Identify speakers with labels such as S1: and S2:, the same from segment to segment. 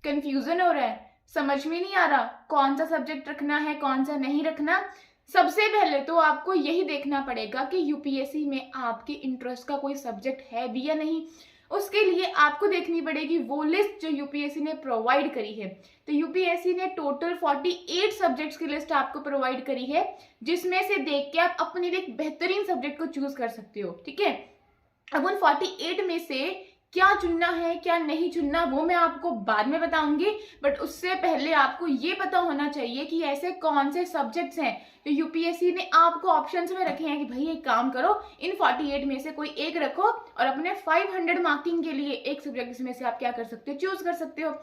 S1: Confusion हो रहा है, समझ में नहीं आ रहा कौन सा सब्जेक्ट रखना है कौन सा नहीं रखना, सबसे पहले तो आपको यही देखना पड़ेगा कि यूपीएससी में आपके इंटरेस्ट का कोई सब्जेक्ट है भी या नहीं। उसके लिए आपको देखनी पड़ेगी वो लिस्ट जो यूपीएससी ने प्रोवाइड करी है। तो यूपीएससी ने टोटल 48 सब्जेक्ट्स की लिस्ट आपको प्रोवाइड करी है, जिसमें से देख के आप अपने लिए एक बेहतरीन सब्जेक्ट को चूज कर सकते हो। ठीक है, अब उन 48 में से क्या चुनना है क्या नहीं चुनना वो मैं आपको बाद में बताऊंगी, बट उससे पहले आपको ये पता होना चाहिए कि ऐसे कौन से सब्जेक्ट्स हैं तो यूपीएससी ने आपको ऑप्शंस में रखे हैं कि भाई एक काम करो, इन 48 में से कोई एक रखो और अपने 500 मार्किंग के लिए एक सब्जेक्ट इसमें से आप क्या कर सकते हो, चूज कर सकते हो।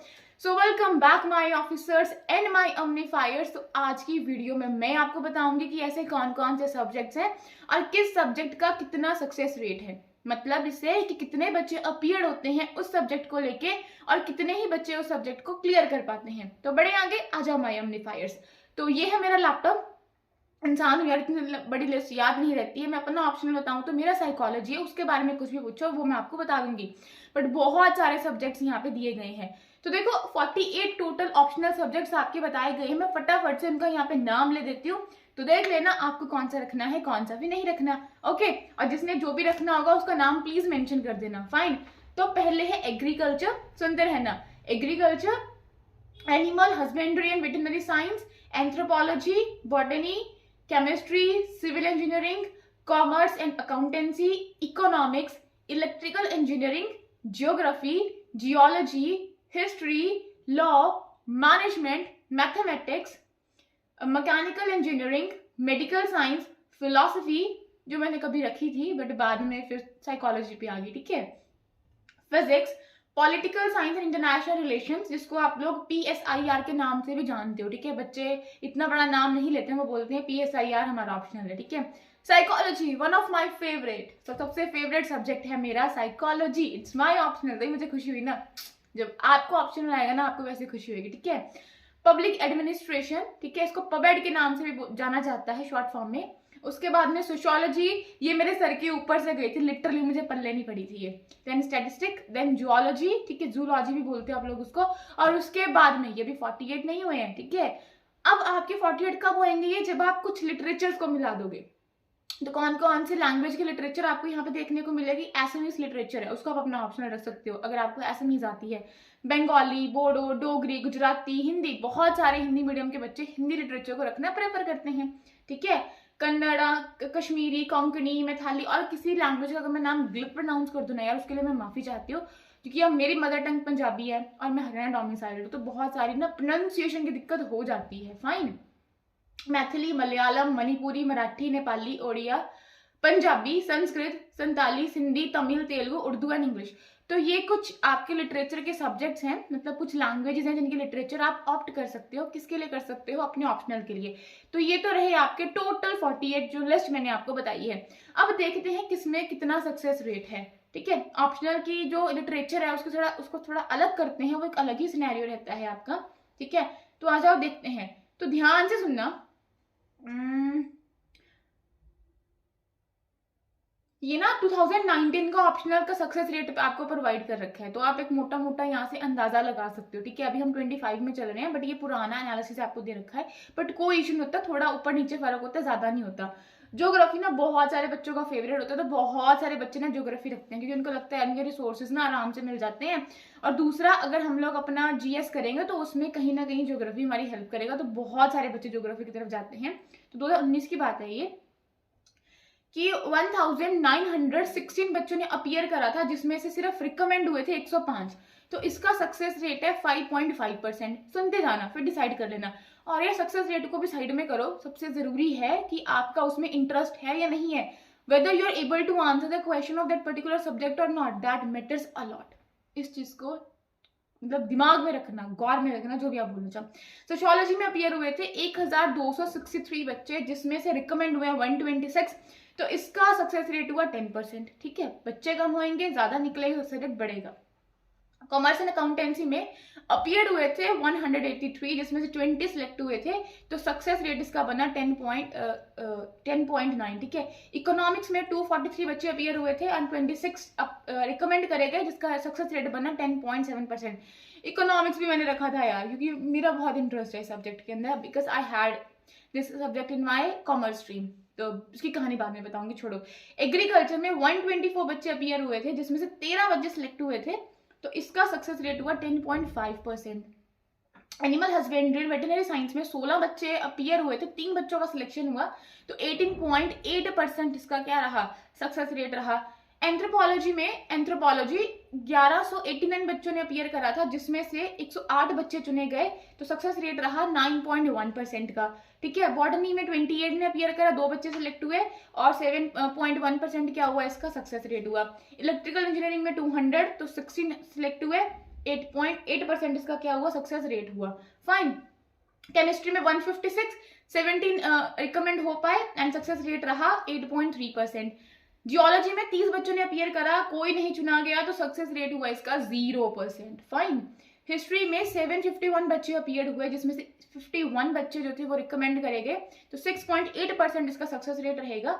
S1: So welcome back my officers and my omnifiers. तो आज की वीडियो में मैं आपको बताऊंगी कि ऐसे कौन कौन से सब्जेक्ट्स हैं और किस सब्जेक्ट का कितना सक्सेस रेट है, मतलब इससे कि कितने बच्चे अपीयर होते हैं उस सब्जेक्ट को लेके और कितने ही बच्चे उस सब्जेक्ट को क्लियर कर पाते हैं। तो बड़े आगे आ जाओ माय ओमनीफायर्स। तो ये है मेरा लैपटॉप, इंसान हूँ यार इतनी बड़ी लिस्ट याद नहीं रहती है। मैं अपना ऑप्शनल बताऊं तो मेरा साइकोलॉजी है, उसके बारे में कुछ भी पूछो वो मैं आपको बता दूंगी, बट बहुत सारे सब्जेक्ट्स यहाँ पे दिए गए हैं। तो देखो 48 टोटल ऑप्शनल सब्जेक्ट्स आपके बताए गए हैं, मैं फटाफट से उनका यहाँ पे नाम ले देती हूँ, तो देख लेना आपको कौन सा रखना है कौन सा भी नहीं रखना। ओके, और जिसने जो भी रखना होगा उसका नाम प्लीज मेंशन कर देना। फाइन, तो पहले है एग्रीकल्चर, सुनते रहना, agriculture, animal husbandry and veterinary science, anthropology, botany, chemistry, civil engineering, commerce and accountancy, economics, electrical engineering, geography, geology, history, law, management, mathematics, mechanical engineering, medical science, philosophy जो मैंने कभी रखी थी बट बाद में फिर साइकोलॉजी पे आ गई। ठीक है, physics, political science and international relations जिसको आप लोग PSIR के नाम से भी जानते हो। ठीक है, बच्चे इतना बड़ा नाम नहीं लेते हैं, वो बोलते हैं PSIR हमारा ऑप्शनल है। ठीक है, psychology one of my favourite, सबसे फेवरेट सब्जेक्ट है मेरा साइकोलॉजी, इट्स माय ऑप्शनल। तो मुझे खुशी हुई ना, जब आपको ऑप्शनल आएगा ना आपको वैसे खुशी होगी। ठीक है, पब्लिक एडमिनिस्ट्रेशन, ठीक है, इसको पबेड के नाम से भी जाना जाता है शॉर्ट फॉर्म में। उसके बाद में सोशियोलॉजी, ये मेरे सर के ऊपर से गई थी, लिटरली मुझे पल्ले नहीं पड़ी थी ये। देन स्टैटिस्टिक, देन जूलॉजी, ठीक है, जूलॉजी भी बोलते हैं आप लोग उसको। और उसके बाद में ये भी 48 नहीं हुए हैं। ठीक है, अब आपके 48 कब होंगे ये, जब आप कुछ लिटरेचर्स को मिला दोगे। तो कौन कौन से लैंग्वेज के लिटरेचर आपको यहाँ पे देखने को मिलेगी, एसएमईज लिटरेचर है, उसको आप अपना ऑप्शनल रख सकते हो अगर आपको एसएमईज आती है। बंगाली, बोडो, डोगरी, गुजराती, हिंदी, बहुत सारे हिंदी मीडियम के बच्चे हिंदी लिटरेचर को रखना प्रेफर करते हैं। ठीक है, कन्नड़ा, कश्मीरी, कोंकणी, मैथाली और किसी लैंग्वेज का अगर मैं नाम गलत प्रोनाउंस कर दूं ना यार उसके लिए मैं माफी चाहती हूँ, क्योंकि अब मेरी मदर टंग पंजाबी है और मैं हरियाणा डोमिसाइल्ड हूँ, तो बहुत सारी ना प्रोनाउंसिएशन की दिक्कत हो जाती है। Fine, Maithili, Malayalam, Manipuri, Marathi, Nepali, Odia, Punjabi, Sanskrit, Santali, Sindhi, Tamil, Telugu, Urdu and English. तो ये कुछ आपके लिटरेचर के सब्जेक्ट्स हैं, मतलब कुछ लैंग्वेजेस हैं जिनके लिटरेचर आप ऑप्ट कर सकते हो। किसके लिए कर सकते हो, अपने ऑप्शनल के लिए। तो ये तो रहे आपके टोटल 48 जो लिस्ट मैंने आपको बताई है। अब देखते हैं किसमें कितना सक्सेस रेट है। ठीक है, ऑप्शनल की जो लिटरेचर है उसको थोड़ा अलग करते हैं, वो एक अलग ही सिनेरियो रहता है आपका। ठीक है, तो आ जाओ देखते हैं, तो ध्यान से सुनना। ये ना 2019 का ऑप्शनल का सक्सेस रेट आपको प्रोवाइड कर रखा है, तो आप एक मोटा मोटा यहाँ से अंदाजा लगा सकते हो। ठीक है, अभी हम 25 में चल रहे हैं, बट ये पुराना एनालिसिस आपको दे रखा है, बट कोई इशू नहीं होता, थोड़ा ऊपर नीचे फर्क होता है, ज्यादा नहीं होता। ज्योग्राफी ना बहुत सारे बच्चों का फेवरेट होता है, तो बहुत सारे बच्चे ना ज्योग्राफी रखते हैं क्योंकि उनको लगता है इनके रिसोर्सेज ना आराम से मिल जाते हैं। और दूसरा, अगर हम लोग अपना GS करेंगे तो उसमें कहीं ना कहीं ज्योग्राफी हमारी हेल्प करेगा, तो बहुत सारे बच्चे ज्योग्राफी की तरफ जाते हैं। तो 2019 की बात है ये कि 1916 बच्चों ने अपीयर करा था, जिसमें से सिर्फ रिकमेंड हुए थे 105। तो इसका सक्सेस रेट है 5.5%। सुनते जाना फिर डिसाइड कर लेना। और ये सक्सेस रेट को भी साइड में करो, सबसे जरूरी है कि आपका उसमें इंटरेस्ट है या नहीं है, whether you are able to answer the question of that particular subject और not, that matters a lot. इस चीज को मतलब दिमाग में रखना, गौर में रखना, जो भी आप बोलना चाहो। सोशियोलॉजी में अपीयर हुए थे 1263 बच्चे, जिसमें से रिकमेंड हुए 126। तो इसका सक्सेस रेट हुआ 10%। ठीक है, बच्चे कम होंगे, ज्यादा निकलेगा, सक्सेस रेट बढ़ेगा। कॉमर्स एंड अकाउंटेंसी में अपीयर हुए थे 183, जिसमें से 20 सिलेक्ट हुए थे, तो सक्सेस रेट इसका बना 10.9, ठीक है। इकोनॉमिक्स में 243 बच्चे अपीयर हुए थे एंड 26 रिकमेंड करे गए, जिसका सक्सेस रेट बना 10.7%। इकोनॉमिक्स भी मैंने रखा था यार, क्योंकि मेरा बहुत इंटरेस्ट है इस सब्जेक्ट के अंदर, because I had this subject in my commerce stream, तो उसकी कहानी बाद में बताऊंगी, छोड़ो। एग्रीकल्चर में 124 बच्चे अपीयर हुए थे, जिसमें से 13 बच्चे सिलेक्ट हुए थे, तो इसका सक्सेस रेट हुआ 10.5%। एनिमल हस्बेंड्री वेटनरी साइंस में 16 बच्चे अपीयर हुए थे, 3 बच्चों का सिलेक्शन हुआ, तो 18.8% इसका क्या रहा, सक्सेस रेट रहा। एंथ्रोपोलॉजी में 1189 बच्चों ने अपीयर करा था, जिसमें से 108 बच्चे चुने गए, तो सक्सेस रेट रहा 9.1% का, ठीक है। बॉटनी में 28 ने अपीयर करा, 2 बच्चे सिलेक्ट हुए और 7.1% क्या हुआ, इसका सक्सेस रेट हुआ। इलेक्ट्रिकल इंजीनियरिंग में 200, तो 16 सिलेक्ट हुए, 8.8% इसका क्या हुआ, सक्सेस रेट हुआ, फाइन। केमिस्ट्री में 156, 17 रिकमेंड हो पाए एंड सक्सेस रेट रहा 8.3%। जियोलॉजी में 30 बच्चों ने अपीयर करा, कोई नहीं चुना गया, तो सक्सेस रेट हुआ इसका 0%, फाइन। हिस्ट्री में 751 बच्चे अपीयर हुए, जिसमें से 51 बच्चे जो थे वो रिकमेंड करे गए, तो 6.8% इसका सक्सेस रेट रहेगा।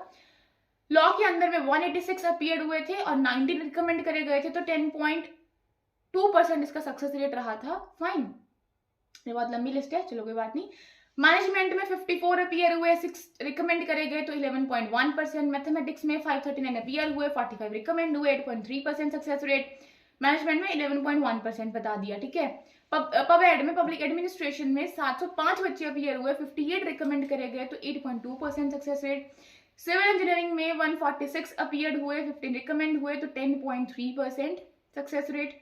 S1: लॉ के अंदर में 186 अपीयर हुए थे और 19 रिकमेंड करे गए थे, तो 10.2% इसका सक्सेस रेट रहा था, फाइन। ये बहुत लंबी लिस्ट है, चलो कोई बात नहीं। मैनेजमेंट में 54 अपीयर हुए, 6 रिकमेंड करे गए, तो 11.1%। मैथमेटिक्स में 539 अपीयर हुए, 45 रिकमेंड हुए, 8.3% सक्सेस रेट। मैनेजमेंट में 11.1% बता दिया, ठीक है। पबएड में पब्लिक एडमिनिस्ट्रेशन में 705 बच्चे अपीयर हुए, 58 रिकमेंड करे गए, तो 8.2% सक्सेस रेट। सिविल इंजीनियरिंग में 146 अपीयर हुए, 15 रिकमेंड हुए, तो 10.3% सक्सेस रेट।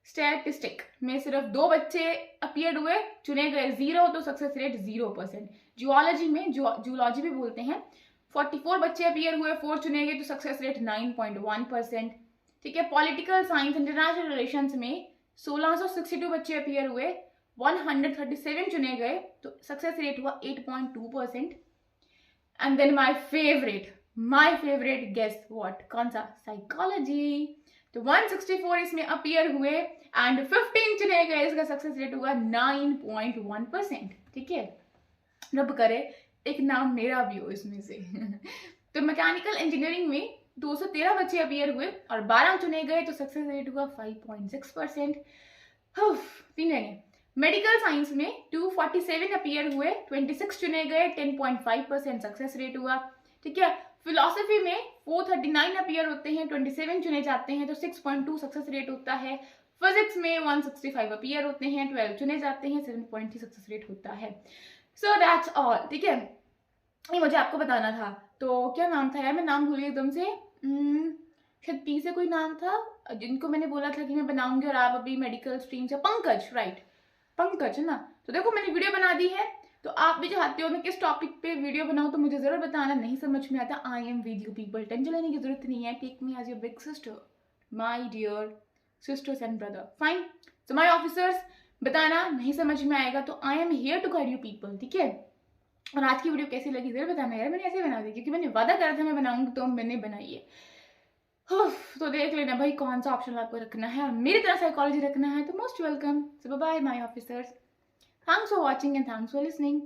S1: स्टैटिस्टिक में सिर्फ 2 बच्चे अपीयर हुए, चुने गए 0, तो सक्सेस रेट 0%। जियोलॉजी में जूलॉजी भी बोलते हैं, 44 बच्चे अपीयर हुए, 4 चुने गए, तो सक्सेस रेट 9.1%, ठीक है। पॉलिटिकल साइंस इंटरनेशनल रिलेशंस में 1662 बच्चे अपीयर हुए, 137 चुने गए, तो सक्सेस रेट हुआ 8.2%। And then my favourite guess what, कौन सा, साइकोलॉजी, तो 164 इसमें अपीयर हुए एंड 15 चुने गए, इसका सक्सेस रेट हुआ 9.1%, ठीक है। रब करे एक नाम मेरा भी हो इसमें से। तो मैकेनिकल इंजीनियरिंग में 213 बच्चे अपीयर हुए और 12 चुने गए, तो सक्सेस रेट हुआ 5.6%। 3 रह गए। मेडिकल साइंस में 247 अपीयर हुए, 26 चुने गए, 10.5% सक्सेस रेट हुआ, ठीक है। फिलॉसफी में 439 अपीयर होते हैं, 27 चुने जाते हैं, तो 6.2 सक्सेस रेट होता है। फिजिक्स में 165 अपीयर होते हैं, 12 चुने जाते हैं, 7.3 सक्सेस रेट होता है। सो दैट्स ऑल, ठीक है। ये मुझे आपको बताना था। तो क्या नाम था यार, मैं नाम भूल गई एकदम से, शायद पी से कोई नाम था, जिनको मैंने बोला था कि मैं बनाऊंगी और आप अभी मेडिकल स्ट्रीम से, पंकज, राइट, पंकज है ना। तो देखो मैंने वीडियो बना दी है, तो आप भी चाहते हो मैं किस टॉपिक पे वीडियो बनाऊं, तो मुझे जरूर बताना। नहीं समझ में आता, I am with you people, tension लेने की जरूरत नहीं है, take me as your big sister, my dear sisters and brother, fine. So my officers, बताना नहीं समझ में आएगा तो I am here to guide you people, ठीक है। और आज की वीडियो कैसी लगी जरूर बताना यार, मैंने ऐसे बना दी क्योंकि मैंने वादा करा था मैं बनाऊंगी, तो मैंने बनाई है। तो देख लेना भाई कौन सा ऑप्शन आपको रखना है, और मेरी तरह साइकोलॉजी रखना है तो most welcome. So bye my officers, thanks for watching and thanks for listening.